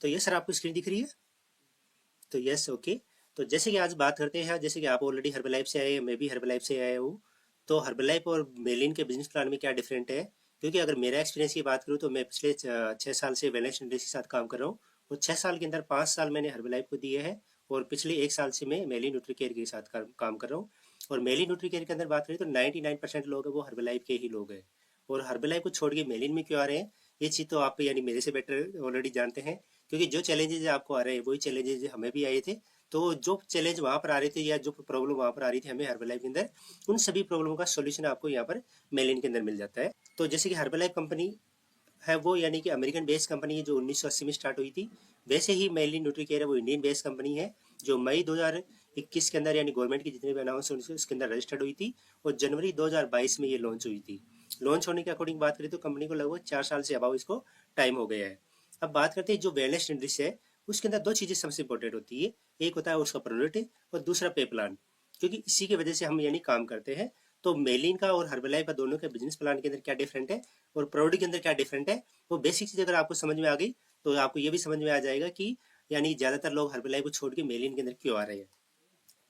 तो ये सर आपको स्क्रीन दिख रही है? तो यस, ओके। तो जैसे कि आज बात करते हैं, जैसे कि आप ऑलरेडी हर्बलाइफ से आए, मैं भी हर्बलाइफ से आया हूँ। तो हर्बलाइफ और मेलिन के बिजनेस प्लान में क्या डिफरेंट है? क्योंकि अगर मेरा एक्सपीरियंस की बात करूँ तो मैं पिछले 6 साल से वेलनेस इंडस्ट्री के साथ काम कर रहा हूँ। और 6 साल के अंदर 5 साल मैंने हर्बलाइफ को दिए हैं, और पिछले 1 साल से मैं मेली न्यूट्री केयर के साथ काम कर रहा हूँ। और मेली न्यूट्री केयर के अंदर बात करें तो 99% लोग हैं वो हर्बलाइफ के ही लोग हैं। और हर्बलाइफ को छोड़ के मेलिन में क्यों आ रहे हैं, ये चीज़ तो आप यानी मेरे से बेटर ऑलरेडी जानते हैं। क्योंकि जो चैलेंजेस आपको आ रहे हैं वही चैलेंजेस हमें भी आए थे। तो जो चैलेंज वहाँ पर आ रहे थे या जो प्रॉब्लम वहाँ पर आ रही थी हमें हर्बलाइफ के अंदर, उन सभी प्रॉब्लम का सोल्यूशन आपको यहाँ पर मेलिन के अंदर मिल जाता है। तो जैसे कि हर्बलाइफ कंपनी है वो यानी कि अमेरिकन बेस्ड कंपनी है जो 1980 में स्टार्ट हुई थी। वैसे ही मेलिन न्यूट्री केयर है वो इंडियन बेस्ड कंपनी है जो मई 2021 के अंदर यानी गवर्नमेंट की जितने भी अनाउंस उसके अंदर रजिस्टर्ड हुई थी। और जनवरी 2022 में ये लॉन्च हुई थी। लॉन्च होने के अकॉर्डिंग बात करें तो कंपनी को लगभग 4 साल से अबाव इसको टाइम हो गया है। अब बात करते हैं जो वेलनेस इंडस्ट्री है, उसके अंदर दो चीज़ें सबसे इंपॉर्टेंट होती है। एक होता है उसका प्रोडक्ट और दूसरा पे प्लान, क्योंकि इसी की वजह से हम यानी काम करते हैं। तो मेलिन का और हर्बलाइफ का दोनों के बिजनेस प्लान के अंदर क्या डिफरेंट है और प्रोडक्ट के अंदर क्या डिफरेंट है, वो बेसिक चीज़ अगर आपको समझ में आ गई तो आपको ये भी समझ में आ जाएगा कि यानी ज़्यादातर लोग हर्बलाइफ को छोड़ के मेलिन के अंदर क्यों आ रहे हैं।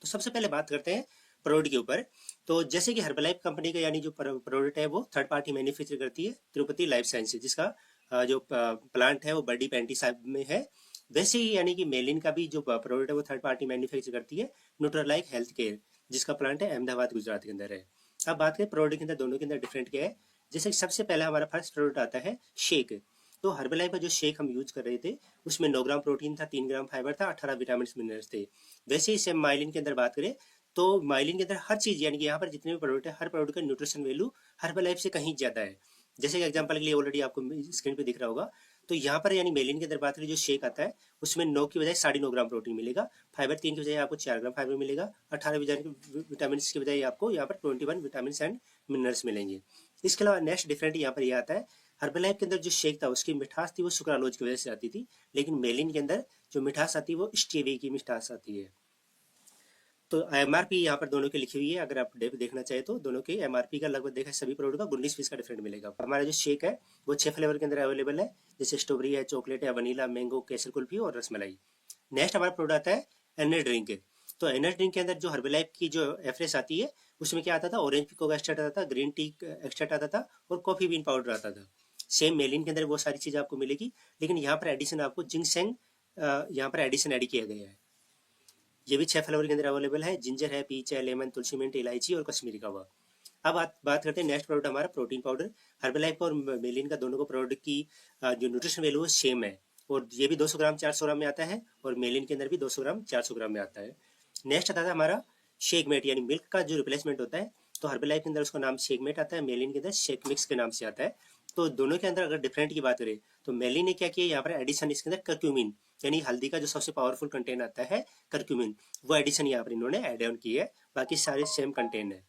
तो सबसे पहले बात करते हैं प्रोडक्ट के ऊपर। तो जैसे कि हर्बलाइफ कंपनी का यानी जो प्रोडक्ट है वो थर्ड पार्टी मैन्युफैक्चर करती है तिरुपति लाइफ साइंसेज, जिसका जो प्लांट है वो बड़ी पैंटी साहब में है। वैसे ही यानी कि मेलिन का भी जो प्रोडक्ट है वो थर्ड पार्टी मैन्युफैक्चर करती है न्यूट्रालाइक हेल्थ केयर, जिसका प्लांट है अहमदाबाद गुजरात के अंदर है। अब बात करें प्रोडक्ट के अंदर दोनों के अंदर डिफरेंट क्या है। जैसे कि सबसे पहला हमारा फर्स्ट प्रोडक्ट आता है शेक। तो हर्बलाइफ का जो शेक हम यूज कर रहे थे उसमें 9 ग्राम प्रोटीन था, 3 ग्राम फाइबर था, 18 विटामिन मिनरल्स थे। वैसे ही सेम माइलिन के अंदर बात करें तो माइलिन के अंदर हर चीज यानी कि यहाँ पर जितने भी प्रोडक्ट है हर प्रोडक्ट का न्यूट्रिशन वैल्यू हर्बलाइफ से कहीं ज्यादा है। जैसे कि एग्जांपल के लिए ऑलरेडी आपको स्क्रीन पे दिख रहा होगा। तो यहाँ पर यानी मेलिन के अंदर बात करें जो शेक आता है उसमें 9 की बजाय 9.5 ग्राम प्रोटीन मिलेगा, फाइबर 3 की बजाय आपको 4 ग्राम फाइबर मिलेगा, 18 विटामिन की बजाय आपको यहाँ पर 21 विटामिन एंड मिनरल्स मिलेंगे। इसके अलावा नेक्स्ट डिफरेंट यहाँ पर यह आता है, हर्बलाइफ के अंदर जो शेक था उसकी मिठास थी वो सुक्रालोज की वजह से आती थी, लेकिन मेलिन के अंदर जो मिठास आती है वो स्टेविया की मिठास आती है। तो एमआरपी यहाँ पर दोनों की लिखी हुई है, अगर आप देखना चाहे तो दोनों के एमआरपी का लगभग देखा सभी प्रोडक्ट का 19 फीस का डिफरेंट मिलेगा। हमारा जो शेक है वो 6 फ्लेवर के अंदर अवेलेबल है, जैसे स्ट्रॉबेरी है, चॉकलेट है, वनीला, मैंगो, केसर कुल्फी और रसमलाई। नेक्स्ट हमारा प्रोडक्ट आता है एनर्जी ड्रिंक। तो एनर्जी ड्रिंक के अंदर जो हर्बलाइफ की जो एफरेस आती है उसमें क्या आता था, ऑरेंज पिको का एक्सट्रैक्ट आता था, ग्रीन टी एक्सट्रैक्ट आता था और कॉफी बीन पाउडर आता था। सेम मेलिन के अंदर वो सारी चीज़ आपको मिलेगी, लेकिन यहाँ पर एडिशन आपको जिंकसेंग यहाँ पर एडिशन ऐड किया गया है। ये भी 6 फ्लेवर के अंदर अवेलेबल है, जिंजर है, पीच है, लेमन, तुलसी मिंट, इलायची और कश्मीरी कावा। अब बात करते हैं नेक्स्ट प्रोडक्ट हमारा प्रोटीन पाउडर। हर्बलाइफ और मेलिन का दोनों को प्रोडक्ट की जो न्यूट्रिशन वैल्यू है सेम है, और ये भी 200 ग्राम 400 ग्राम में आता है और मेलिन के अंदर भी 200 ग्राम 400 ग्राम में आता है। नेक्स्ट आता है हमारा शेक मेट यानी मिल्क का जो रिप्लेसमेंट होता है। तो हर्बलाइफ के अंदर उसका नाम शेक मेट आता है, मेलिन के अंदर शेक मिक्स के नाम से आता है। तो दोनों के अंदर अगर डिफरेंट की बात करें तो मेलिन ने क्या किया यहाँ पर एडिशन इसके अंदर कर्क्यूमिन यानी हल्दी का जो सबसे पावरफुल कंटेंट आता है कर्क्यूमिन, वो एडिशन यहाँ पर इन्होंने एड ऑन की है, बाकी सारे सेम कंटेंट है।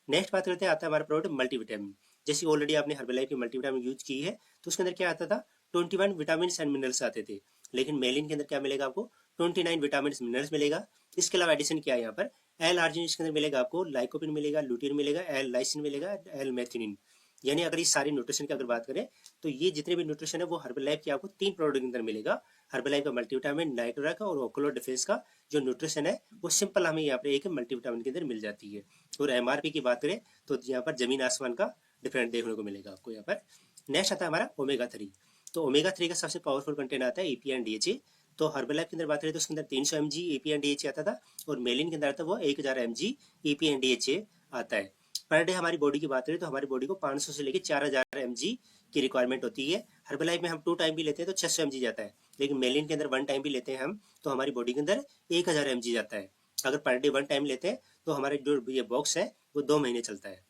नेक्स्ट बात करते हैं आता है हमारा प्रोडक्ट मल्टीविटामिन। जैसे ऑलरेडी आपने हर्बलाइफ की मल्टीविटामिन यूज की है तो उसके अंदर क्या आता था, 21 विटामिन एंड मिनरल्स आते थे, लेकिन मेलिन के अंदर क्या मिलेगा आपको, 29 विटामिन मिनरल्स मिलेगा। इसके अलावा एडिशन क्या है यहाँ पर, एल आर्जिनिन इसके अंदर मिलेगा आपको, लाइकोपिन मिलेगा, लुटिन मिलेगा, एल लाइसिन मिलेगा, एल मेथिनिन। यानी अगर इस सारे न्यूट्रिशन की अगर बात करें तो ये जितने भी न्यूट्रिशन है वो हर्बलाइफ के आपको 3 प्रोडक्ट के अंदर मिलेगा। हर्बलाइफ का मल्टीविटामिन, नाइट्रोरा का और ओकुलो डिफेंस का जो न्यूट्रिशन है वो सिंपल हमें यहाँ पर एक मल्टीविटामिन के अंदर मिल जाती है। और एमआरपी की बात करें तो यहाँ पर जमीन आसमान का डिफरेंट देखने को मिलेगा आपको यहाँ पर। नेक्स्ट आता है हमारा ओमेगा 3। तो ओमेगा 3 का सबसे पावरफुल कंटेंट आता है एपी एंड डीएचए। तो हर्बलाइफ के अंदर बात करें तो उसके अंदर 300 mg एपी एंड डीएचए आता था, और मेलिन के अंदर आता है वो 1000 mg एपी एंड डीएचए आता है। पर डे हमारी बॉडी की बात करें तो हमारी बॉडी को 500 से लेकर 4000 mg की रिक्वायरमेंट होती है। हर्बलाइफ में हम 2 टाइम भी लेते हैं तो 600 mg जाता है, लेकिन मेलिन के अंदर 1 टाइम भी लेते हैं हम तो हमारी बॉडी के अंदर 1000 mg जाता है। अगर पर डे 1 टाइम लेते हैं तो हमारे जो ये बॉक्स है वो 2 महीने चलता है।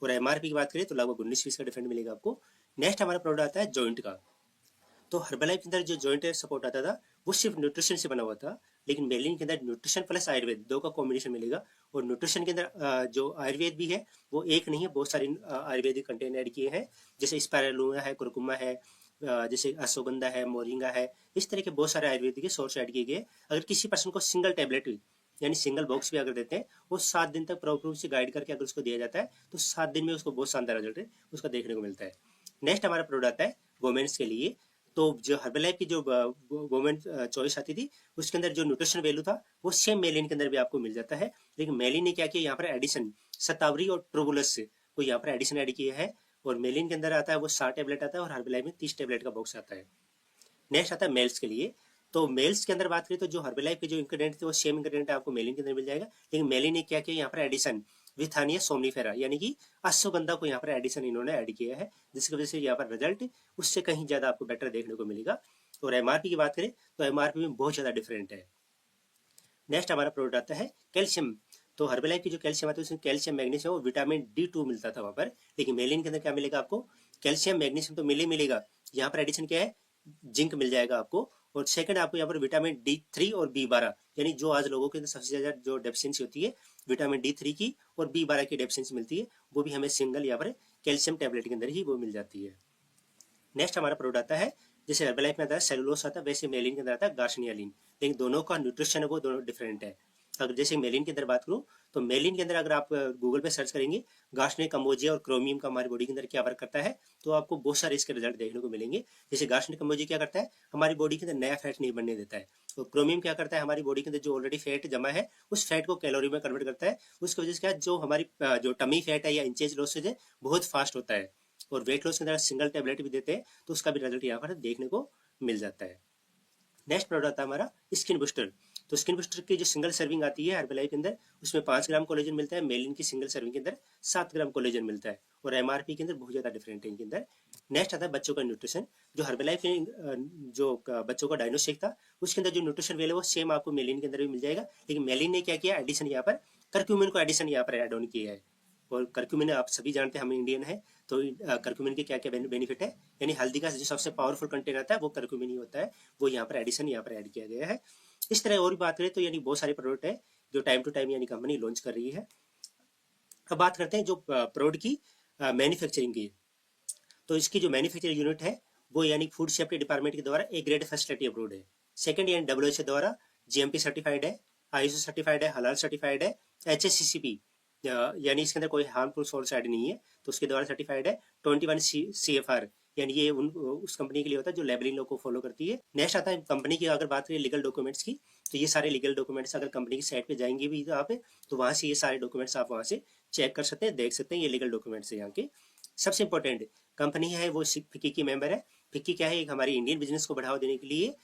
और एमआरपी की बात करें तो लगभग 19 फीस का डिफरेंट मिलेगा आपको। नेक्स्ट हमारा प्रोडक्ट आता है जॉइंट का। तो हर्बलाइफ के अंदर जो जॉइंट सपोर्ट आता था वो सिर्फ न्यूट्रिशन से बना हुआ था, लेकिन मेलिन के अंदर न्यूट्रिशन प्लस आयुर्वेद दो का कॉम्बिनेशन मिलेगा। और न्यूट्रिशन के अंदर जो आयुर्वेद भी है वो एक नहीं है, बहुत सारे आयुर्वेदिक कंटेंट ऐड किए हैं, जैसे स्पायरुलिना है, कुरकुमा है, जैसे अश्वगंधा है, मोरिंगा है, इस तरह के बहुत सारे आयुर्वेदिक सोर्स ऐड किए गए। अगर किसी पर्सन को सिंगल टेबलेट यानी सिंगल बॉक्स भी अगर देते हैं वो 7 दिन तक प्रॉपर रूप से गाइड करके अगर उसको दिया जाता है तो 7 दिन में उसको बहुत शानदार रिजल्ट उसका देखने को मिलता है। नेक्स्ट हमारा प्रोडक्ट आता है वोमेन्स के लिए। तो जो हर्बलाइफ की जो गवर्नमेंट चॉइस आती थी उसके अंदर जो न्यूट्रिशन वैल्यू था वो सेम मेलिन के अंदर भी आपको मिल जाता है, लेकिन मेलिन ने क्या किया यहाँ पर एडिशन शतावरी और प्रोबुलस को यहाँ पर एडिशन ऐड किया है, और मेलिन के अंदर आता है वो 60 टैबलेट आता है और हर्बलाइफ में 30 टैबलेट का बॉक्स आता है। नेक्स्ट आता है मेल्स के लिए। तो मेल्स के अंदर बात करें तो जो हर्बलाइफ के जो इंग्रेडिएंट थे वो सेम इंग्रेडिएंट आपको मेलिन के अंदर मिल जाएगा, लेकिन मेलिन ने क्या किया यहाँ पर एडिशन विथानिया सोमनीफेरा यानी कि अश्वगंधा को यहाँ पर एडिशन इन्होंने ऐड किया है, जिसकी वजह से यहाँ पर रिजल्ट उससे कहीं ज़्यादा आपको बेटर देखने को मिलेगा। और एमआरपी की बात करें तो एमआरपी में बहुत ज़्यादा डिफरेंट है। नेक्स्ट हमारा प्रोडक्ट आता है कैल्शियम। तो हर्बलाइफ की जो कैल्शियम आता है उसमें कैल्शियम मैग्नीशियम और विटामिन D2 मिलता था वहाँ पर, लेकिन मेलिन के अंदर क्या मिलेगा आपको, कैल्शियम मैग्नीशियम तो मिलेगा, यहाँ पर एडिशन क्या है, जिंक मिल जाएगा आपको। और सेकंड आपको यहाँ पर विटामिन D3 और B12, यानी जो आज लोगों के अंदर सबसे ज़्यादा जो डेफिशिएंसी होती है विटामिन D3 की और B12 की डेफिशिएंसी मिलती है, वो भी हमें सिंगल यहाँ पर कैल्शियम टैबलेट के अंदर ही वो मिल जाती है। नेक्स्ट हमारा प्रोडक्ट आता है, जैसे हर्बलाइफ में आता है सेलुलोस आता है, वैसे मेलिन के अंदर आता है गार्सनियालिन, लेकिन दोनों का न्यूट्रिशन है वो दोनों डिफरेंट है। अगर जैसे मेलिन के अंदर बात करूँ तो मेलिन के अंदर अगर आप गूगल पे सर्च करेंगे गार्सनिया कम्बोजिया और क्रोमियम का हमारी बॉडी के अंदर क्या वर्क करता है, तो आपको बहुत सारे इसके रिजल्ट देखने को मिलेंगे। जैसे गार्सनिया कम्बोजिया क्या करता है, हमारी बॉडी के अंदर नया फैट नहीं बनने देता है। तो क्रोमियम क्या करता है, हमारी बॉडी के अंदर जो ऑलरेडी फैट जमा है उस फैट को कैलोरी में कन्वर्ट करता है। उसकी वजह से क्या, जो हमारी जो टमी फैट है या इंचेज लॉसेज है बहुत फास्ट होता है। और वेट लॉस के अंदर सिंगल टैबलेट भी देते हैं तो उसका भी रिजल्ट यहाँ पर देखने को मिल जाता है। नेक्स्ट प्रोडक्ट आता है हमारा स्किन बूस्टर। तो स्किन बूस्टर की जो सिंगल सर्विंग आती है हर्बलाइफ के अंदर उसमें 5 ग्राम कोलेजन मिलता है, मेलिन की सिंगल सर्विंग के अंदर 7 ग्राम कोलेजन मिलता है, और एमआरपी के अंदर बहुत ज़्यादा डिफरेंट है इनके अंदर। नेक्स्ट आता है बच्चों का न्यूट्रिशन। जो हर्बलाइफ के जो बच्चों का डायनोस्टिक था उसके अंदर जो न्यूट्रिशन वेल है वो सेम आपको मेलिन के अंदर भी मिल जाएगा, लेकिन मेलिन ने क्या किया, एडिशन यहाँ पर करक्यूमिन को एडिशन यहाँ पर एड ऑन किया है। और करक्यूमिन आप सभी जानते हैं, हम इंडियन है तो करक्यूमिन के क्या क्या बेनिफिट है, यानी हल्दी का जो सबसे पावरफुल कंटेंट आता है वो करक्यूमिन ही होता है, वो यहाँ पर एडिशन यहाँ पर ऐड किया गया है। इस तरह और भी बात करें तो यानी बहुत सारे प्रोडक्ट है जो टाइम टू टाइम यानी कंपनी लॉन्च कर रही है। अब बात करते हैं जो प्रोडक्ट की मैन्युफैक्चरिंग की। तो इसकी जो मैन्युफैक्चरिंग यूनिट है वो यानी फूड सेफ्टी डिपार्टमेंट के द्वारा ए ग्रेड फैसिलिटी अप्रूव्ड है। सेकंड यानी WHO द्वारा GMP सर्टिफाइड है, ISO सर्टिफाइड है, हलाल सर्टिफाइड है, HACCP यानी इसके अंदर कोई हार्मफुल सोर्स ऐड नहीं है तो उसके द्वारा सर्टिफाइड है। 21 CFR यानी ये उस कंपनी के लिए होता है जो लेबलिंग लॉ को फॉलो करती है। नेक्स्ट आता है कंपनी की अगर बात करें लीगल डॉक्यूमेंट्स की, तो ये सारे लीगल डॉक्यूमेंट्स अगर कंपनी की साइट पे जाएंगे भी तो आप, तो वहाँ से ये सारे डॉक्यूमेंट्स आप वहाँ से चेक कर सकते हैं, देख सकते हैं ये लीगल डॉक्यूमेंट्स है यहाँ के। सबसे इंपॉर्टेंट कंपनी है वो फिक्की की मेंबर है। फिक्की क्या है, एक हमारी इंडियन बिजनेस को बढ़ावा देने के लिए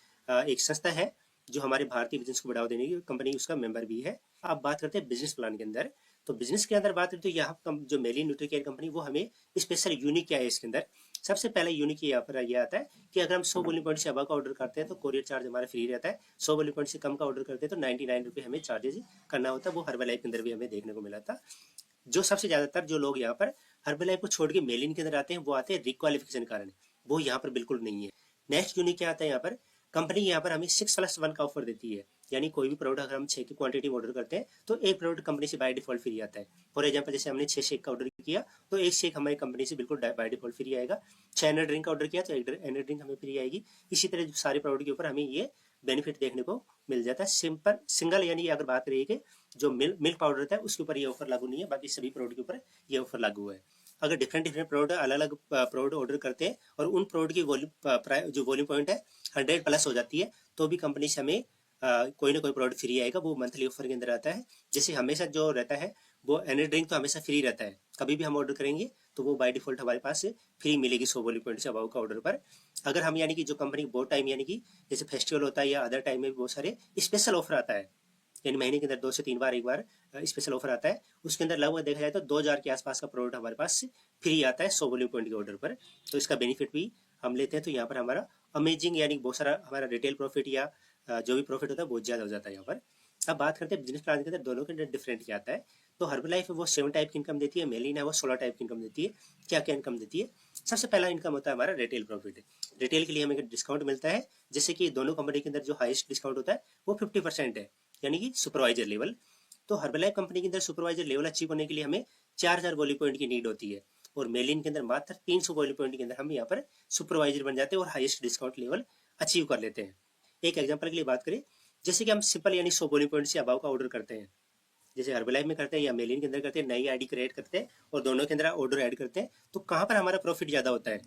एक संस्था है जो हमारे भारतीय बिजनेस को बढ़ावा देने की कंपनी उसका मेंबर भी है। अब बात करते हैं बिजनेस प्लान के अंदर। तो बिजनेस के अंदर बात करें तो यहाँ जो मेलिन न्यूट्रीकेयर कंपनी वो हमें स्पेशल यूनिक क्या है इसके अंदर, सबसे पहले यूनिक यहाँ पर यह आता है कि अगर हम 100 बोलिंग पॉइंट से अबव का ऑर्डर करते हैं तो कोरियर चार्ज हमारा फ्री रहता है। 100 बोलिंग पॉइंट से कम का ऑर्डर करते हैं तो 99 रुपये हमें चार्जेस करना होता है। वो हर्बलाइफ के अंदर भी हमें देखने को मिला था। जो सबसे ज्यादातर जो लोग यहाँ पर हर्बलाइफ को छोड़ के मेलिन के अंदर आते हैं वो आते हैं रिक्वालिफिकेशन कारण, वो यहाँ पर बिल्कुल नहीं है। नेक्स्ट यूनिक क्या आता है यहाँ पर, कंपनी यहाँ पर हमें 6+1 का ऑफर देती है, यानी कोई भी प्रोडक्ट अगर हम 6 की क्वांटिटी में ऑर्डर करते हैं तो एक प्रोडक्ट कंपनी से बाय डिफॉल्ट फ्री आता है। फॉर एग्जांपल जैसे हमने 6 शेक का ऑर्डर किया तो एक शेक हमारी कंपनी से बिल्कुल बाय डिफॉल्ट फ्री आएगा। 6 एनर्जी ड्रिंक का ऑर्डर किया तो एक एनर्जी ड्रिंक हमें फ्री आएगी। इसी तरह सारे प्रोडक्ट के ऊपर हमें ये बेनिफिट देखने को मिल जाता है। सिंपल सिंगल यानी अगर बात करिए कि जो मिल्क पाउडर रहता है उसके ऊपर ये ऑफर लागू नहीं है, बाकी सभी प्रोडक्ट के ऊपर ये ऑफर लागू है। अगर डिफरेंट प्रोडक्ट अलग अलग प्रोडक्ट ऑर्डर करते हैं और उन प्रोडक्ट की वॉल्यूम जो वॉल्यूम पॉइंट है 100+ हो जाती है तो भी कंपनी से हमें कोई ना कोई प्रोडक्ट फ्री आएगा, वो मंथली ऑफर के अंदर आता है। जैसे हमेशा जो रहता है वो एनर्जी ड्रिंक तो हमेशा फ्री रहता है, कभी भी हम ऑर्डर करेंगे तो वो बाय डिफॉल्ट हमारे पास फ्री मिलेगी 100 वॉल्यूम पॉइंट से अबाव का ऑर्डर पर। अगर हम यानी कि जो कंपनी बहुत टाइम यानी कि जैसे फेस्टिवल होता है या अदर टाइम में भी बहुत सारे स्पेशल ऑफर आता है, यानी महीने के अंदर 2 से 3 बार एक बार स्पेशल ऑफर आता है, उसके अंदर लगभग देखा जाए तो 2000 के आसपास का प्रोडक्ट हमारे पास फ्री आता है 100 वॉल्यूम पॉइंट के ऑर्डर पर। तो इसका बेनिफिट भी हम लेते हैं, तो यहाँ पर हमारा अमेजिंग यानी बहुत सारा हमारा रिटेल प्रॉफिट या जो भी प्रॉफिट होता है बहुत ज़्यादा हो जाता है यहाँ पर। अब बात करते हैं बिजनेस प्लान के अंदर दोनों के अंदर डिफरेंट क्या आता है। तो हर्बलाइफ है वो 7 टाइप की इनकम देती है, मेलिन है वो 16 टाइप की इनकम देती है। क्या क्या इनकम देती है, सबसे पहला इनकम होता है हमारा रिटेल प्रॉफिट। रिटेल के लिए हमें डिस्काउंट मिलता है, जैसे कि दोनों कंपनी के अंदर जो हाईएस्ट डिस्काउंट होता है वो 50% है, यानी कि सुपरवाइजर लेवल। तो हर्बलाइफ कंपनी के अंदर सुपरवाइजर लेवल अचीव होने के लिए हमें 4000 वॉल्यूम पॉइंट की नीड होती है, और मेलिन के अंदर मात्र 300 वॉल्यूम पॉइंट के अंदर हम यहाँ पर सुपरवाइजर बन जाते हैं और हाईएस्ट डिस्काउंट लेवल अचीव कर लेते हैं। एक एग्जांपल के लिए बात करें, जैसे कि हम सिंपल यानी 100 वॉल्यूम पॉइंट से अबाव का ऑर्डर करते हैं, जैसे हर्बलाइफ में करते हैं या मेलिन के अंदर करते हैं, नई आईडी क्रिएट करते हैं और दोनों के अंदर ऑर्डर ऐड करते हैं, तो कहाँ पर हमारा प्रॉफिट ज़्यादा होता है।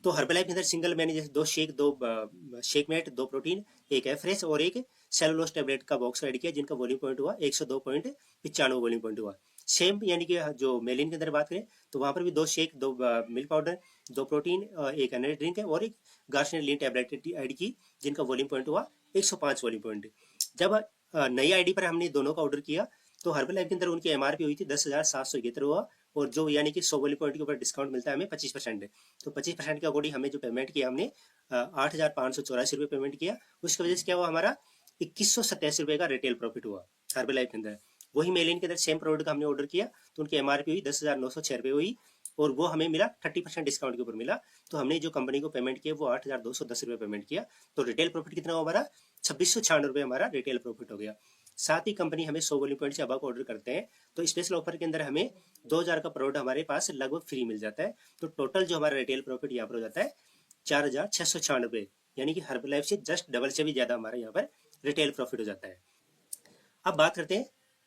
तो हर्बलाइफ के अंदर सिंगल मैंने जैसे दो शेक, दो शेकमेट, दो प्रोटीन, एक एफ्रेश और एक सेलुलोज टेबलेट का बॉक्स ऐड किया, जिनका वॉल्यूम पॉइंट हुआ 102.95 वॉल्यूम पॉइंट हुआ। सेम यानी कि जो मेलिन के अंदर बात करें तो वहां पर भी दो शेक, दो मिल्क पाउडर, दो प्रोटीन, एक एनर्जी ड्रिंक है और एक गार्सनेट टैबलेट ऐड की, जिनका वॉल्यूम पॉइंट हुआ 105 वॉल्यूम पॉइंट। जब नई आईडी पर हमने दोनों का ऑर्डर किया तो हर्बलाइफ के अंदर उनकी एमआरपी हुई थी 10,771 हुआ, और जो यानी कि 100 वॉल्यूम पॉइंट के ऊपर डिस्काउंट मिलता है हमें 25%। तो 25% के अकॉर्डिंग हमें जो पेमेंट किया हमने 8,584 रुपये पेमेंट किया। उसकी वजह से क्या हुआ, हमारा 2187 रुपये का रिटेल प्रॉफिट हुआ हर्बलाइफ के अंदर। वही मेलिन के अंदर सेम प्रोडक्ट का हमने ऑर्डर किया तो उनकी एमआरपी हुई 10,906 रुपये हुई, और वो हमें मिला 30% डिस्काउंट के ऊपर मिला। तो हमने जो कंपनी को पेमेंट किया वो 8,210 रुपये पेमेंट किया। तो रिटेल प्रॉफिट कितना हुआ हमारा, 2696 रुपये हमारा रिटेल प्रॉफिट हो गया। साथ ही कंपनी हमें 100 वॉल्यूम पॉइंट से अबव ऑर्डर करते हैं तो स्पेशल ऑफर के अंदर हमें 2000 का प्रोडक्ट हमारे पास लगभग फ्री मिल जाता है। तो टोटल जो हमारा रिटेल प्रॉफिट यहाँ पर हो जाता है 4,696, यानी कि हर्बलाइफ से जस्ट डबल से भी ज्यादा हमारा यहाँ पर रिटेल प्रॉफिट हो जाता है। अब बात करते हैं,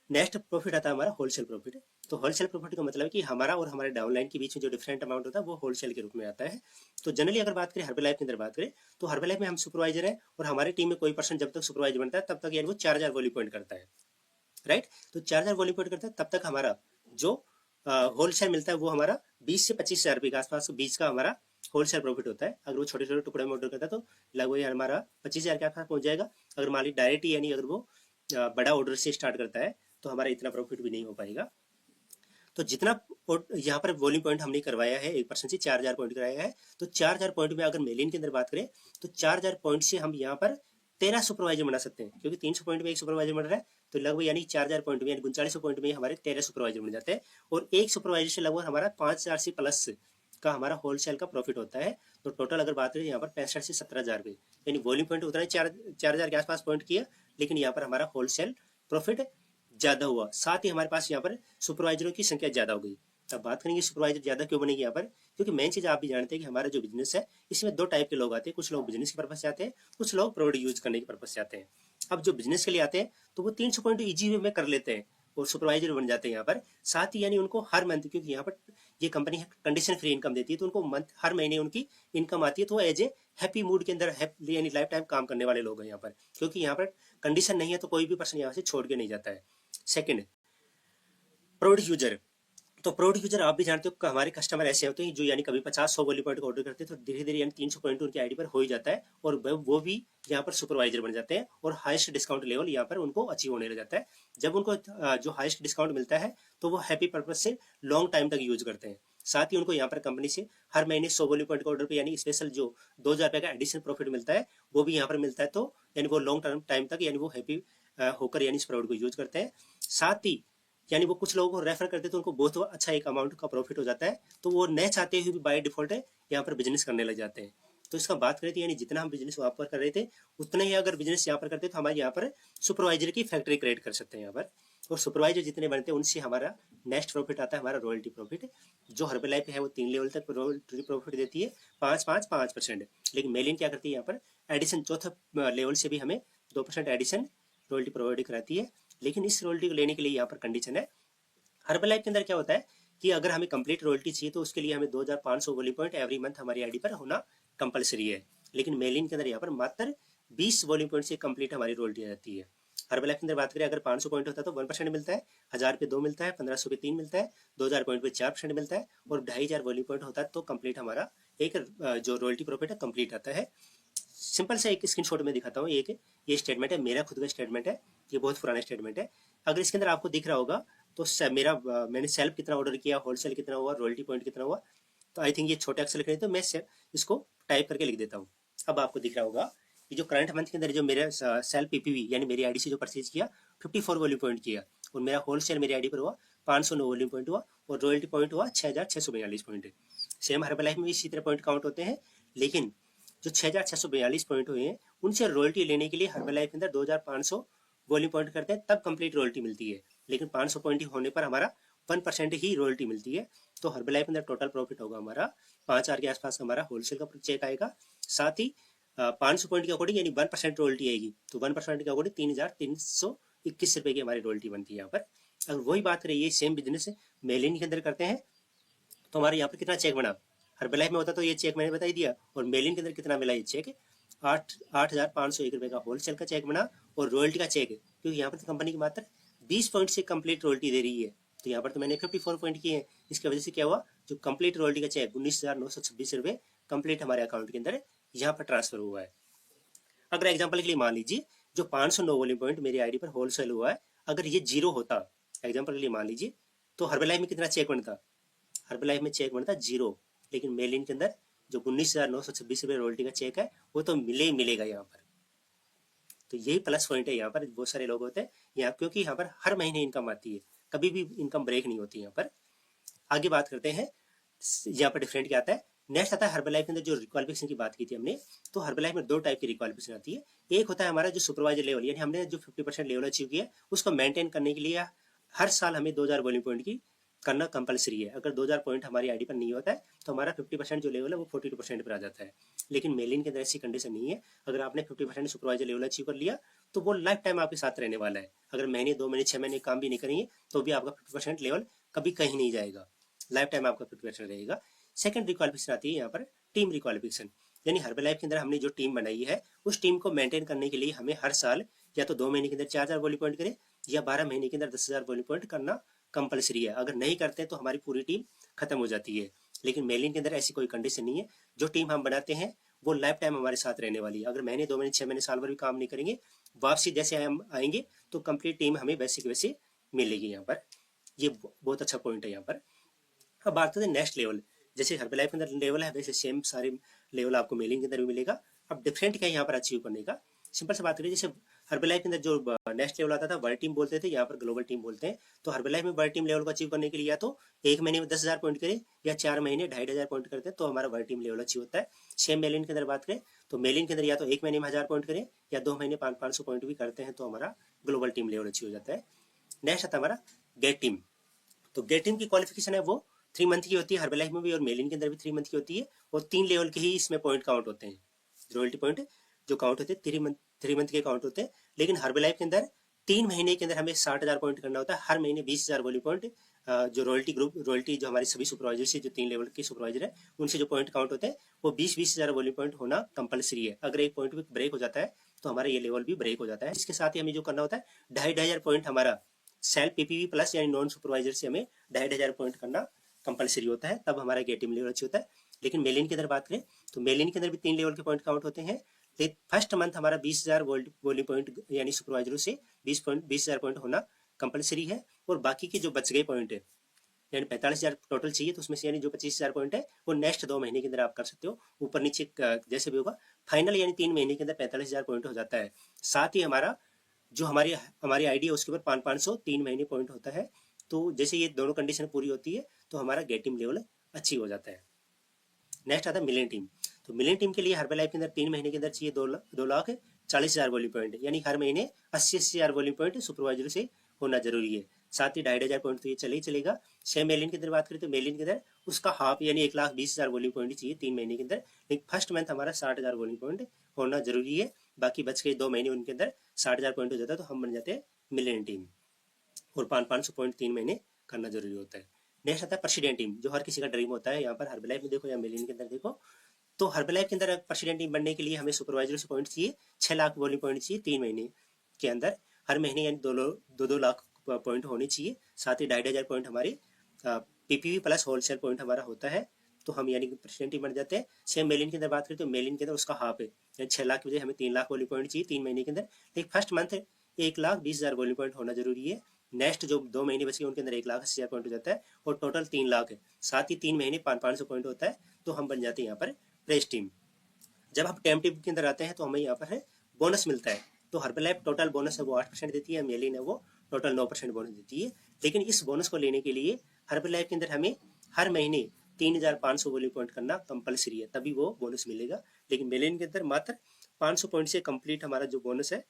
नेक्स्ट प्रॉफिट आता है हमारा होलसेल प्रॉफिट। तो होलसेल प्रॉफिट का मतलब है कि हमारा और हमारे डाउनलाइन के बीच में जो डिफरेंट अमाउंट होता है वो होलसेल के रूप में आता है। तो जनरली अगर बात करें हर्बलाइफ के अंदर बात करें तो हर्बलाइफ में हम सुपरवाइजर है और हमारी टीम में कोई पर्सन जब तक सुपरवाइजर बनता है तब तक यानी वो 4,000 वॉल्यूम पॉइंट करता है, राइट। तो 4,000 वॉल्यूम पॉइंट करता है तब तक हमारा जो होलसेल मिलता है वो हमारा 20 से 25,000 रुपये के आसपास बीच का हमारा होलसेल प्रॉफिट होता है। अगर वो छोटे छोटे टुकड़े में ऑर्डर करता है तो लगभग हमारा 25,000 के आसपास पहुंच जाएगा। अगर मान ली डायरेक्ट यानी अगर वो बड़ा ऑर्डर से स्टार्ट करता है तो हमारा इतना प्रॉफिट भी नहीं हो पाएगा। तो जितना यहाँ पर वॉल्यूम पॉइंट हमने करवाया है 1% से 4,000 पॉइंट कराया है, तो 4,000 पॉइंट में अगर मेलिन के अंदर बात करें तो 4,000 पॉइंट से हम यहाँ पर 13 सुपरवाइजर बना सकते हैं, क्योंकि 300 पॉइंट में एक सुपरवाइजर बन रहा है। तो लगभग यानी 4,000 पॉइंट में यानी 3900 पॉइंट में हमारे 13 सुपरवाइजर बन जाते हैं, और एक सुपरवाइजर से लगभग हमारा 5,000 से प्लस का हमारा होलसेल का प्रॉफिट होता है। तो टोटल अगर बात करें यहाँ पर 65 से 17,000 रुपये, यानी वॉल्यूम पॉइंट उतना ही 4,000 के आसपास पॉइंट किया, लेकिन यहाँ पर हमारा होलसेल प्रॉफिट ज्यादा हुआ। साथ ही हमारे पास यहाँ पर सुपरवाइजरों की संख्या ज्यादा हो गई। अब बात करेंगे सुपरवाइजर ज्यादा क्यों बनेगी यहाँ पर, क्योंकि मेन चीज आप भी जानते हैं कि हमारा जो बिजनेस है इसमें दो टाइप के लोग आते हैं। कुछ लोग बिजनेस के पर्पज से आते हैं, कुछ लोग प्रोडक्ट यूज करने के पर्पज से आते हैं। अब जो बिजनेस के लिए आते हैं तो वो 300 पॉइंट ईजी वे में कर लेते हैं और सुपरवाइजर बन जाते हैं यहाँ पर। साथ ही यानी उनको हर मंथ, क्योंकि यहाँ पर ये कंपनी कंडीशन फ्री इनकम देती है, तो उनको मंथ हर महीने उनकी इनकम आती है। तो एज ए हैप्पी मूड के अंदर यानी लाइफ टाइम काम करने वाले लोग हैं यहाँ पर, क्योंकि यहाँ पर कंडीशन नहीं है तो कोई भी पर्सन यहाँ से छोड़ के नहीं जाता है। Second, product user. तो प्रोडक्ट यूजर आप भी जानते हो कि हमारे कस्टमर ऐसे होते हैं जो यानी कभी 50-100 वॉल्यूम पॉइंट का ऑर्डर करते हैं तो धीरे धीरे यानी 300 पॉइंट उनकी आईडी पर हो ही जाता है, और वो भी यहाँ पर सुपरवाइजर बन जाते हैं और हाईएस्ट डिस्काउंट लेवल यहाँ पर उनको अचीव होने लग जाता है। जब उनको जो हाईएस्ट डिस्काउंट मिलता है तो वो हैप्पी पर्पज से लॉन्ग टाइम तक यूज करते हैं। साथ ही उनको यहाँ पर कंपनी से हर महीने 100 वॉल्यूम पॉइंट का ऑर्डर पे यानी स्पेशल जो 2,000 रुपये का एडिशनल प्रॉफिट मिलता है वो भी यहाँ पर मिलता है। तो यानी वो लॉन्ग टर्म टाइम तक यानी वो हैप्पी होकर यानी इस प्रोडक्ट को यूज करते हैं। साथ ही यानी वो कुछ लोगों को रेफर करते हैं तो उनको बहुत अच्छा एक अमाउंट का प्रॉफिट हो जाता है, तो वो न चाहते हुए भी बाय डिफॉल्ट यहाँ पर बिजनेस करने लग जाते हैं। तो इसका बात करें तो यानी जितना हम बिजनेस वहाँ पर कर रहे थे उतना ही अगर बिजनेस यहाँ पर करते तो हमारे यहाँ पर सुपरवाइजर की फैक्ट्री क्रिएट कर सकते हैं यहाँ पर, और सुपरवाइजर जितने बनते हैं उनसे हमारा नेक्स्ट प्रॉफिट आता है हमारा रॉयल्टी प्रॉफिट। जो हर्बलाइफ है वो 3 लेवल तक रॉयल्टी प्रॉफिट देती है, 5%। लेकिन मेलिन क्या करती है यहाँ पर एडिशन चौथा लेवल से भी हमें 2% एडिशन रॉयल्टी प्रोवाइड कराती है। लेकिन इस रॉयल्टी को लेने के लिए यहाँ पर कंडीशन है, हर्बलाइफ के अंदर क्या होता है कि अगर हमें कंप्लीट रॉयल्टी चाहिए तो उसके लिए हमें 2,500 वॉल्यूम पॉइंट एवरी मंथ हमारी आईडी पर होना कंपलसरी है। लेकिन मेलिन के अंदर यहाँ पर मात्र 20 वॉल्यूम पॉइंट से कंप्लीट हमारी रॉयल्टी आ जाती है। हर्बलाइफ के अंदर बात करें अगर 500 पॉइंट होता है तो 1% मिलता है, 1,000 पे 2 मिलता है, 1,500 पे 3 मिलता है, 2,000 पॉइंट पे 4% मिलता है, और 2,500 वॉल्यूम पॉइंट होता है तो कंप्लीट हमारा एक जो रॉयल्टी प्रॉफिट है कंप्लीट आता है। सिंपल सा एक स्क्रीनशॉट में दिखाता हूँ। ये स्टेटमेंट है, मेरा खुद का स्टेटमेंट है, ये बहुत पुराना स्टेटमेंट है। अगर इसके अंदर आपको दिख रहा होगा तो मैंने सेल्फ कितना ऑर्डर किया, होलसेल कितना हुआ, रॉयल्टी पॉइंट कितना हुआ। तो आई थिंक ये छोटे अक्षर लिख रहे, तो मैं इसको टाइप करके लिख देता हूँ। अब आपको दिख रहा होगा ये जो करंट मंथ के अंदर जो मेरा सेल्फ पीपीवी यानी मेरी आईडी से जो परचेज किया 54 वॉल्यूम पॉइंट किया, और मेरा होलसेल मेरी आईडी पर हुआ 509 वॉल्यूम पॉइंट हुआ, और रॉयल्टी पॉइंट हुआ 6,642 पॉइंट। सेम हर्बलाइफ में भी इसी तरह पॉइंट काउंट होते हैं, लेकिन जो 6,642 पॉइंट हुए हैं उनसे रॉयल्टी लेने के लिए हर्बलाइफ के अंदर 2,500 वॉल्यूम पॉइंट करते हैं तब कंप्लीट रॉयल्टी मिलती है। लेकिन 500 पॉइंट होने पर हमारा 1% ही रॉयल्टी मिलती है। तो हर्बलाइफ के अंदर टोटल प्रॉफिट होगा हमारा 5,000 के आसपास हमारा होलसेल का चेक आएगा। साथ ही 500 पॉइंट के अकॉर्डिंग यानी 1% रॉयल्टी आएगी, तो 1% के अकॉर्डिंग 3,321 रुपए की हमारी रॉयल्टी बनती है यहाँ पर। अगर वही बात करें ये सेम बिजनेस मेलिन के अंदर करते हैं तो हमारे यहाँ पर कितना चेक बना, हर्बलाइफ में होता तो ये चेक मैंने बता ही दिया। और मेलिन के अंदर कितना मिला ये चेक, 8,501 रुपये का होलसेल का चेक बना और रॉयल्टी का चेक, क्योंकि यहाँ पर तो कंपनी की मात्र 20 पॉइंट से कंप्लीट रॉयल्टी दे रही है, तो यहाँ पर तो मैंने 54 पॉइंट किए हैं। इसकी वजह से क्या हुआ, जो कंप्लीट रॉयल्टी का चेक 19,926 रुपये कंप्लीट हमारे अकाउंट के अंदर यहाँ पर ट्रांसफर हुआ है। अगर एग्जाम्पल के लिए मान लीजिए जो 509 वॉल्यूम पॉइंट मेरी आईडी पर होलसेल हुआ है, अगर ये जीरो होता, एग्जाम्पल के लिए मान लीजिए, तो हर्बलाइफ में कितना चेक बनता, हर्बलाइफ में चेक बनता जीरो, लेकिन मेलिन के अंदर जो 19,926 रुपये रॉयल्टी का चेक है वो तो मिले ही मिलेगा यहाँ पर। तो यही प्लस पॉइंट है यहाँ पर, बहुत सारे लोग होते हैं यहाँ, क्योंकि यहाँ पर हर महीने इनकम आती है, कभी भी इनकम ब्रेक नहीं होती यहाँ पर। आगे बात करते हैं यहाँ पर डिफरेंट क्या आता है। नेक्स्ट आता है हर्बलाइफ के अंदर जो रिक्वालिफिकेशन की बात की थी हमने, तो हर्बलाइफ में दो टाइप की रिक्वालिफिकेशन आती है। एक होता है हमारा जो सुपरवाइजर लेवल, यानी हमने जो 50% लेवल अचीव किया उसको मेंटेन करने के लिए हर साल हमें 2000 वॉल्यूम पॉइंट की करना कंपलसरी है। अगर 2000 पॉइंट हमारी आईडी पर नहीं होता है तो हमारा 50% जो लेवल है वो 42% पर आ जाता है। लेकिन मेलिन के अंदर ऐसी कंडीशन नहीं है, अगर आपने 50% सुपरवाइजर लेवल अचीव कर लिया तो वो लाइफ टाइम आपके साथ रहने वाला है। अगर महीने 2 महीने 6 महीने काम भी नहीं करेंगे तो भी आपका 50% लेवल कभी कहीं नहीं जाएगा, लाइफ टाइम आपका 50% रहेगा। सेकंड रिक्वालिफिकेशन आती है यहाँ पर टीम रिक्वालिफिकेशन, यानी हर्बलाइफ के अंदर हमने जो टीम बनाई है उस टीम को मेंटेन करने के लिए हमें हर साल या तो 2 महीने के अंदर 4000 वॉल्यूम पॉइंट करें या 12 महीने के अंदर 10,000 वॉल्यूम पॉइंट करना कंपलसरी है। अगर नहीं करते तो हमारी पूरी टीम खत्म हो जाती है। लेकिन मेलिन के अंदर ऐसी कोई कंडीशन नहीं है, जो टीम हम बनाते हैं वो लाइफ टाइम हमारे साथ रहने वाली है। अगर महीने 2 महीने 6 महीने साल भर भी काम नहीं करेंगे, वापसी जैसे हम आएंगे तो कंप्लीट टीम हमें वैसे की वैसे मिलेगी यहाँ पर। ये बहुत अच्छा पॉइंट है यहाँ पर। अब बात करते हैं नेक्स्ट लेवल, जैसे हर्बलाइफ के अंदर लेवल है वैसे सेम सारे लेवल आपको मेलिन के अंदर भी मिलेगा। अब डिफरेंट क्या है यहाँ पर अचीव करने का, सिंपल से बात करें, जैसे हर्बलाइफ के अंदर जो नेक्स्ट लेवल आता था वर्ल्ड टीम बोलते थे, यहाँ पर ग्लोबल टीम बोलते हैं। तो हर्बलाइफ में वर्ल्ड टीम लेवल को अचीव करने के लिए या तो 1 महीने में 10,000 पॉइंट करें या 4 महीने 2,500 पॉइंट करते हैं तो हमारा वर्ल्ड टीम लेवल अचीव होता है। सेम मेलिन के अंदर बात करें तो मेलिन के अंदर या तो 1 महीने में 1000 पॉइंट करें या 2 महीने 500 पॉइंट भी करते हैं तो हमारा ग्लोबल टीम लेवल अचीव हो जाता है। नेक्स्ट आता है हमारा गेट टीम। तो गेट टीम की क्वालिफिकेशन है वो 3 मंथ की होती है, हर्बलाइफ में भी और मेलिन के अंदर भी 3 मंथ की होती है, और 3 लेवल के ही इसमें पॉइंट काउंट होते हैं। रॉयल्टी पॉइंट जो काउंट होते हैं 3 मंथ के काउंट होते हैं। लेकिन हर्बलाइफ के अंदर 3 महीने के अंदर हमें 60,000 पॉइंट करना होता है, हर महीने 20,000 वॉल्यूम पॉइंट। जो रॉयल्टी ग्रुप रॉयल्टी जो हमारे सभी सुपरवाइजर से जो 3 लेवल के सुपरवाइजर है उनसे जो पॉइंट काउंट होते हैं वो 20,000 वॉल्यूम पॉइंट होना कंपलसरी है। अगर एक पॉइंट भी ब्रेक हो जाता है तो हमारा ये लेवल भी ब्रेक हो जाता है। इसके साथ ही हमें जो करना होता है 2,500 पॉइंट हमारा सेल्फ पीपीवी प्लस यानी नॉन सुपरवाइजर से हमें 2,500 पॉइंट करना कंपलसरी होता है, तब हमारा गेट टीम लेवल अच्छी होता है। लेकिन मेलिन के अंदर बात करें तो मेलिन के अंदर भी 3 लेवल के पॉइंट काउंट होते हैं। फर्स्ट मंथ हमारा 20,000 वॉल्यूम पॉइंट यानी सुपरवाइजरों से 20,000 पॉइंट होना कंपलसरी है, और बाकी के जो बच गए पॉइंट है यानी 45,000 टोटल चाहिए, तो उसमें से यानी जो 25,000 पॉइंट है वो नेक्स्ट 2 महीने के अंदर आप कर सकते हो, ऊपर नीचे जैसे भी होगा। फाइनल यानी 3 महीने के अंदर 45,000 पॉइंट हो जाता है। साथ ही हमारा जो हमारी आईडी है उसके ऊपर 500 3 महीने पॉइंट होता है। तो जैसे ये दोनों कंडीशन पूरी होती है तो हमारा गेट टीम लेवल अच्छी हो जाता है। नेक्स्ट आता है मिलियन टीम। तो मिलियन टीम के लिए हर्बलाइफ के अंदर 3 महीने के अंदर चाहिए 2,40,000 वॉल्यूम पॉइंट, यानी हर महीने 80,000 वॉल्यूम पॉइंट सुपरवाइजर से होना जरूरी है। साथ ही 2,500 पॉइंट तो ये चले ही चलेगा। सेम मेलिन के अंदर बात करें तो मेलिन के अंदर उसका हाफ यानी 1,20,000 वॉल्यूम पॉइंट चाहिए 3 महीने के अंदर, लेकिन फर्स्ट मंथ हमारा 60,000 वॉल्यूम पॉइंट होना जरूरी है। बाकी बच के 2 महीने उनके अंदर 60,000 पॉइंट हो जाता है तो हम बन जाते हैं मिलियन टीम, और 500 पॉइंट 3 महीने करना जरूरी होता है। नेक्स्ट आता है प्रेसिडेंट टीम, जो हर किसी का ड्रीम होता है। यहाँ पर हर्बलाइफ में देखो या मेलिन के अंदर देखो, तो हर्बलाइफ के अंदर प्रेसिडेंट टीम बनने के लिए हमें सुपरवाइजर से पॉइंट चाहिए 6 लाख वॉल्यूम पॉइंट चाहिए 3 महीने के अंदर, हर महीने यानी 2 लाख पॉइंट होने चाहिए। साथ ही 2,500 पॉइंट हमारे पीपीवी प्लस होलसेल पॉइंट हमारा होता है, तो हम यानी प्रेसिडेंट टीम बन जाते हैं। सेम मेलिन के अंदर बात करें तो मेलिन के अंदर उसका हाफ है, यानी 6 लाख की बजाय हमें 3 लाख वॉल्यूम पॉइंट चाहिए 3 महीने के अंदर, लेकिन फर्स्ट मंथ 1,20,000 वॉल्यूम पॉइंट होना जरूरी है। नेक्स्ट जो 2 महीने बचे उनके अंदर 1,80,000 पॉइंट हो जाता है, और टोटल 3 लाख है। साथ ही 3 महीने 500 पॉइंट होता है, तो हम बन जाते हैं यहाँ पर प्रेस टीम। जब हम टेम टीम के अंदर आते हैं तो हमें यहाँ पर है बोनस मिलता है। तो हर्बलाइफ टोटल बोनस है वो 8% देती है, मेलिन है वो टोटल 9% बोनस देती है। लेकिन इस बोनस को लेने के लिए हर्बलाइफ के अंदर हमें हर महीने 3,500 वॉल्यूम पॉइंट करना कंपलसरी है, तभी वो बोनस मिलेगा। लेकिन मेलिन के अंदर मात्र 500 पॉइंट से कंप्लीट हमारा जो बोनस है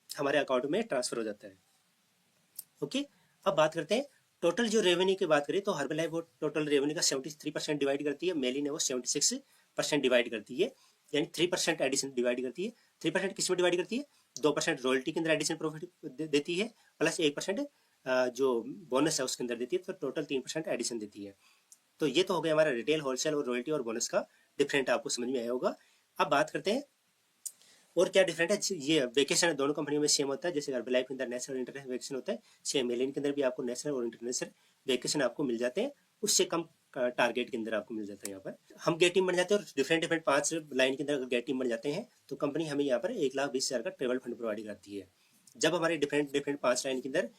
हमारे अकाउंट में ट्रांसफर हो जाता है। ओके, अब बात करते हैं टोटल जो रेवेन्यू की बात करें तो हर्बलाइफ वो टोटल रेवेन्यू का 73% डिवाइड करती है, मेलिन है वो 76% डिवाइड करती है, यानी 3% एडिशन डिवाइड करती है। 3% किस में डिवाइड करती है, 2% रॉयल्टी के अंदर एडिशन प्रॉफिट देती है, प्लस 1% जो बोनस है उसके अंदर देती है, तो टोटल 3% एडिशन देती है। तो ये तो हो गया हमारा रिटेल, होलसेल और रॉयल्टी और बोनस का डिफरेंट, आपको समझ में आया होगा। अब बात करते हैं और क्या डिफरेंट है। ये वेकेशन दोनों कंपनियों में सेम होता है, जैसे लाइफ के अंदर नेशनल और इंटरनेशनल वेकेशन होता है, सेम एलियन के अंदर भी आपको नेशनल और इंटरनेशनल वेकेशन आपको मिल जाते हैं, उससे कम टारगेट के अंदर आपको मिल जाता है। यहाँ पर हम गेट टीम बन जाते हैं और डिफरेंट डिफरेंट 5 लाइन के अंदर अगर गेट टीम बन जाते हैं तो कंपनी हमें यहाँ पर 1,20,000 का ट्रेवल फंड प्रोवाइड करती है। जब हमारे डिफरेंट डिफरेंट 5 लाइन के अंदर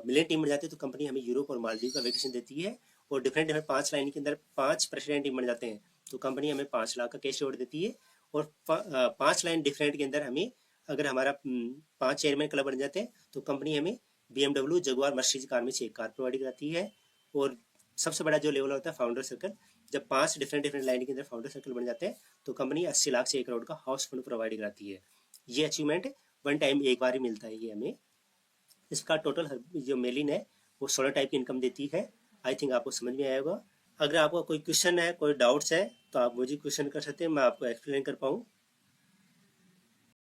मिलियन टीम बन जाती है तो कंपनी हमें यूरोप और मालदीव का वेकेशन देती है। और डिफरेंट डिफरेंट 5 लाइन के अंदर 5 प्रेसिडेंट टीम बन जाते हैं तो कंपनी हमें 5 लाख का कैश रिवॉर्ड देती है। और 5 लाइन डिफरेंट के अंदर हमें अगर हमारा 5 चेयरमैन क्लब बन जाते हैं तो कंपनी हमें BMW, जगुआर, मर्सिडीज कार में से एक कार प्रोवाइड कराती है। और सबसे बड़ा जो लेवल होता है फाउंडर सर्कल, जब 5 डिफरेंट डिफरेंट लाइन के अंदर फाउंडर सर्कल बन जाते हैं तो कंपनी 80 लाख से 1 करोड़ का हाउस फंड प्रोवाइड कराती है। ये अचीवमेंट वन टाइम एक बार ही मिलता है ये हमें। इसका टोटल जो मेलिन है वो 16 टाइप की इनकम देती है। आई थिंक आपको समझ में आया होगा। अगर आपको कोई क्वेश्चन है, कोई डाउट्स है तो आप मुझे क्वेश्चन कर सकते हैं, मैं आपको एक्सप्लेन कर पाऊँ।